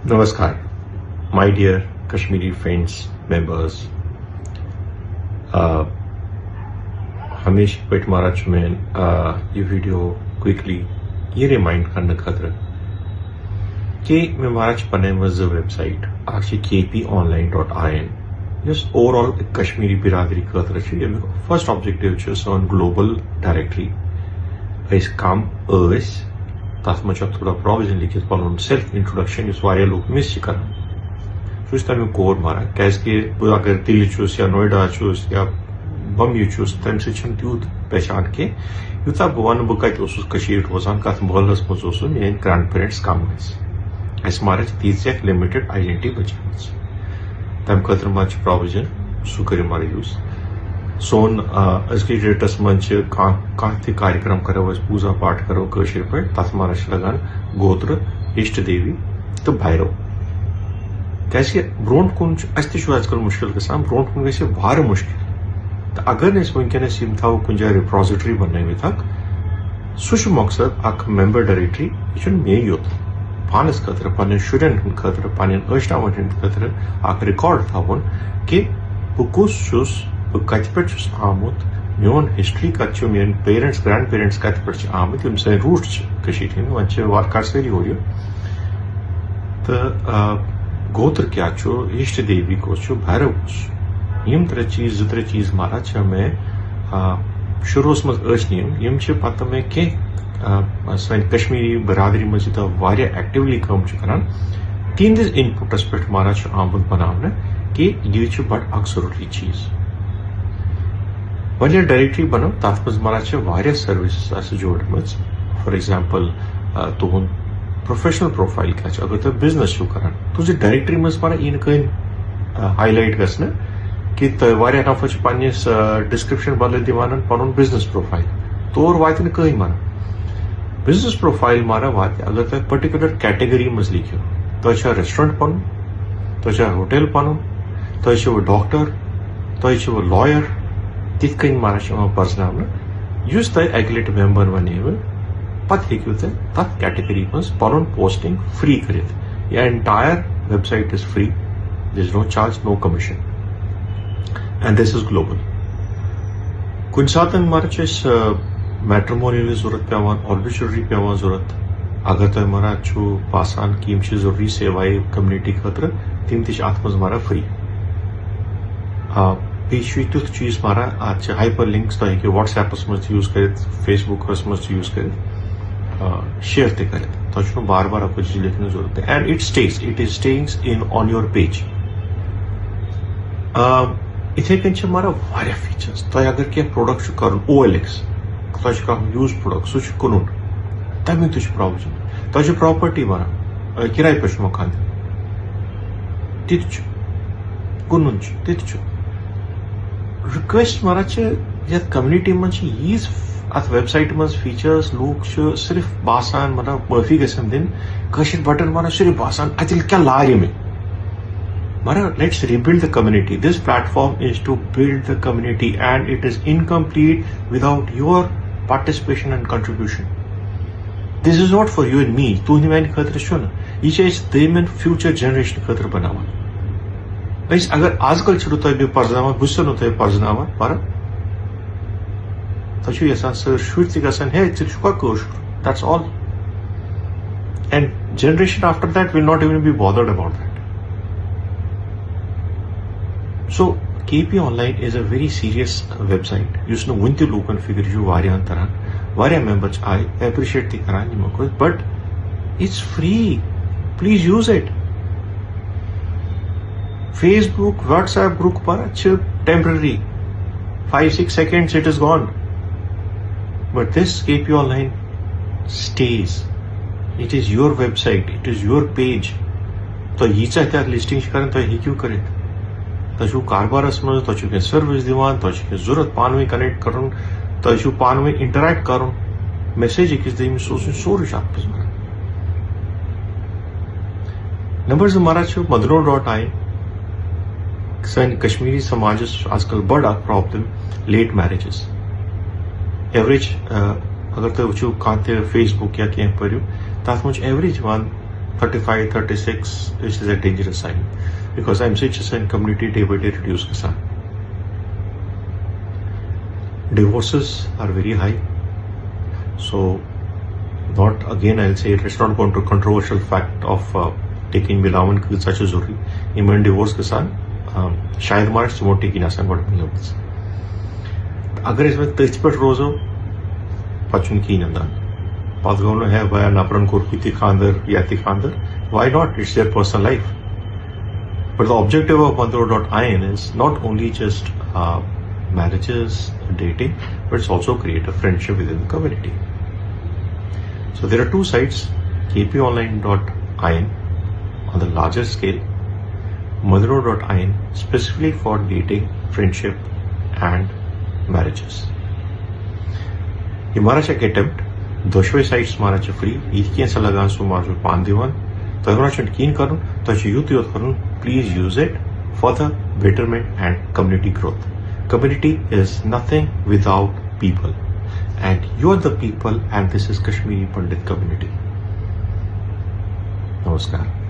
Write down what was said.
Namaskar, my dear Kashmiri friends, members. हमेशा पेट मारा में ये वीडियो क्विकली ये रिमाइंड करने खातर कि मैं मारा पने website kponline.in yes overall Kashmiri बिरादरी खातर फर्स्ट ऑब्जेक्टिव सन ग्लोबल डायरेक्टरी कम तथ मे थोड़ा प्रोविजन लिखित पन सेल्फ इंट्रोडक्शन लोग मिस कर तमिक कोर मारा क्या अगर दिल्ली या नोएडा या बम्बई तम सूत पहचान कह यूता बह वन बह कत रोजान कत महलस मज मेन ग्रैंड पेरेंट्स कम अस मारा तीस लिमिटेड आइडेंटिटी बचाम तम खतर मे प्रोविजन सह कर मारा यूज सोन अजक डेटस मज कार्यक्रम करो पूजा पाठ करो कशर पे तथ मारा लगान गोत्र इष्ट देवी तो भैरव क्या ब्रोह कुन अजकल मुश्किल गसान ब्रोह कुन ग मुश्किल तो अगर वनकस थो कुछ जाए रिपोजिटरी बनवित सह मकसद अख मेंबर डायरेक्टरी यह मे योत पानस खतर पन्न शुरन खतर पन्न अशनावन हंद खतर अख रिकॉर्ड थवन कि बह कुस बह कत पे आमुत मोन हिस्ट्री कत मेन पेरेंट्स ग्रैंड पेरेंट्स कत पे आमुत यम सन रूट वन वार सारी हो तो गोत्र क्या इष्ट देवी कस भैरव कस यम त्रे चीज मारा मे शुरू मज यम पत मे कह सन कश्मीरी बरादरी मज एक्टिवली कम कर तिंदिस इनपुटस पे मारा आमुत बनाने कि यह बड़ अक जरूरी चीज वह डायरेक्टरी बनो तथ मज मारा सर्विस जोड़म फॉर एग्जांपल तुहद प्रोफेशनल प्रोफाइल क्या अगर तुम बिजनेस कर तुझ डायरेक्टरी मज मारा इन कन हाईलाइट गना कि नफर पन्निस डिस्क्रिप्शन बदल दिवान पन बिजनेस प्रोफाइल तौर वात कहीं मारा बिजनेस प्रोफाइल मारा वात अगर तुम पर्टिकुलर कैटेगरी मज लिखो तुम रेस्टोरेंट पन तुम होटल पन तुम डॉक्टर तुम लॉयर तिथ कन मारा पर्सन तुम अक लट मेंबर वन पत हेकू तथ कैटेगरी मज पन पोस्टिंग फ्री कर entire website is free this no charge no commission and this is global कुछ सात मारा मैट्रिमोनियल जरूरत पेवान ऑर्बिचुरी पेवान जरूरत अगर तुम मारा बासान कि जरूरी सेवाएं कम्युनिटी खतर तम तथ मज मारा फ्री तुथ चीज मारा आज हाइपर लिंक्स तुम हेकू व्हाट्सएपस मज यूज कर फेसबुकस मज यूज कर शेयर कर तुम बार बार अप चीज लिखने जरूरत and it is staying in on your page इथे कन मारा वारिया फीचर्स तुम अगर क्या प्रोडक्ट कर OLX तुम यूज प्रोडक्ट सह कुन तमिक प्रोविजन तुम प्रॉपर्टी मारा किराए पे मकान तिथ कुन तिथ रिक्वेस्ट मारा यथ कम्युनिटी मज यीज अथ वेबसाइट मज फीचर्स लूक सिर्फ बासान मतलब माफी गसन दिन कशर बटन मारा सिर्फ बासान अतिल क्या लारे में मारा let's rebuild the community. This platform is to build the community and it is incomplete without your participation and contribution. This is not for you and me. तू ही मैंने खतर छो ना ये दमेन फ्यूचर जनरेशन खतर बनावान अगर आजकल तुम बह पर्जनावान बस तुम पर्जनावान पर तुम यसान सर शुर तसान हे that's all and generation after that will not even be bothered about that so KP Online is a very serious website युस वन त लूकन फिगर वारियान तरह वारिया मेंबर्स आए एप्रिशिएट ती करान यमो but it's free please use it Facebook WhatsApp group पर temporary 5-6 seconds it is gone but this KP Online stays it is your website it is your page तो ये चाहते लिस्टिंग कर तो हे क्यों करे तु कारबारस मज तुम सर्विस दिवान तुम जरूरत पान कनेक्ट कर तुम पान इंटरैक्ट कर मैसेज अकिस दम सोरे अत मारा नंबर मारा madno.in सन कश्मीरी समाज आजकल बड़ प्रॉब्लम लेट मैरिजेस एवरेज अगर तुम वो कह फेसबुक या क्या पो तथ मज average 35, 36, which is a dangerous sign because MCHSN community day by day reduce kisan. Divorces are very high. So, not again, I'll say let's not go into controversial fact of taking Milawan ki such a zuri. Even divorce kisan, shayad march won't take in asan what means. Agar isme 30 rozo, pachun ki nandan. Padgonu hai vaya napran kurpiti khandar yati khandar. Why not? It's their personal life. But the objective of Madhuro.in is not only just marriages, dating, but it's also create a friendship within the community. So there are two sites, kponline.in on the larger scale, Madhuro.in specifically for dating, friendship and marriages. हमारा check attempt दोशवे sites मारा च free इतकियां सा लगान सो मारा पान दिवान तो हमरा चटकीन करूं तो यूथ करूं please use it for the betterment and community growth. Community is nothing without people and you are the people and this is Kashmiri Pandit community. Namaskar.